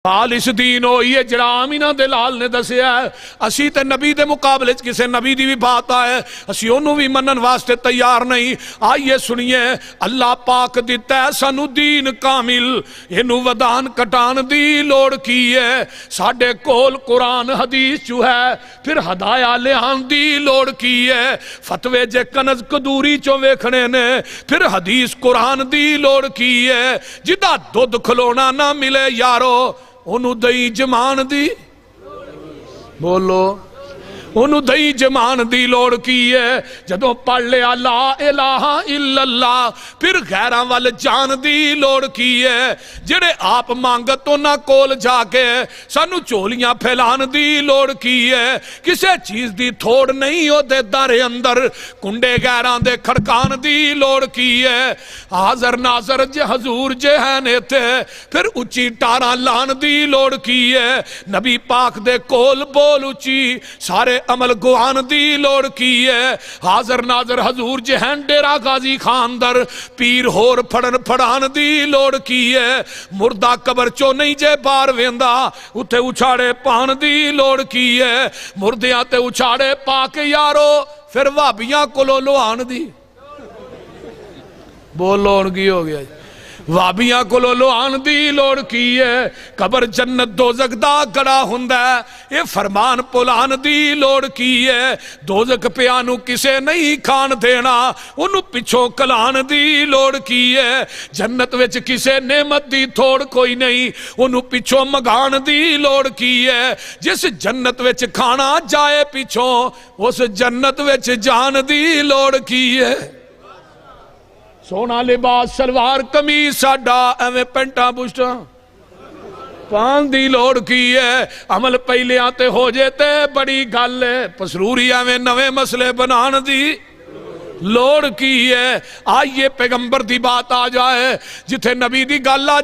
हाल इस दीन हो ये जड़ा आमिना दे लाल ने दसिया है। असी ते नबी दे मुकाबले च किसी नबी दी भी बात है असी ओनू भी मनन वास्ते तैयार नहीं। आइए सुनिए अल्लाह पाक दिता है सानू दीन कामिल, इनू वधान कटान दी लोड़ की है। साडे कोल कुरान हदीस चू है, फिर हदाया लियान दी लोड़ की है। फतवे जे कनज कदूरी चो वेखने ने, फिर हदीस कुरान दी लोड़ की है। जिदा दुध खलोना ना मिले यारो ओनू दही जमान दी, बोलो ओनू दही जमान दी लोड़ की है। जदों पढ़ लिया ला इलाहा इल्लल्लाह, फिर गैरां वल जान दी लोड़ की है। जेड़े आप मंगत उन्हां कोल जाके सानू झोलियां फैलान दी लोड़ की है। किसी चीज दी थोड़ नहीं ओदे दर अंदर, कुंडे गैरां दे खड़कान दी लोड़ की है। हाजर नाजर जे हजूर जे हैं इत्थे, फिर उच्ची टारां लान दी लोड़ की है। नबी पाक दे कोल बोल उच्ची सारे अमल गुआन दी लोड़ की है। हाजर नाजर हजूर जे हैं डेरा गाजी खान दर, पीर होर फड़न फड़ान दी लोड़ की है। मुर्दा कबर चो नहीं जे बार वेंदा, उथे उछाड़े पान दी लोड़ की है। मुर्दियां ते उछाड़े पा के यारो फिर भाबियां कोलो लोहान दी, बोलो हुण की हो गया? वाबियां कोलो लोहान दी लोड़ की है। कबर जन्नत दोजक दा गड़ा हुंदा है, ये फरमान पुलान दी लोड़ की है। दोजक पियानू किसे नहीं खान देना, उन्होंने पिछों कलान दी लोड़ की है। जन्नत विच किसे नेमत दी थोड़ कोई नहीं, उन्होंने पिछों मगान दी लोड़ की है। जिस जन्नत विच खाना जाए पिछों, उस जन्नत विच जान दी लोड़ की है। सोना लिबास सलवार कमीज साडा एवं पेंटा बुशटा पान दी लोड़ की है। अमल पहलिया ते हो जे ते बड़ी गल है, पसरूरी एवं नवे मसले बनान दी लोड़ की है। आइए पैगंबर दी बात आ जाए, जिथे नबी दी गल आ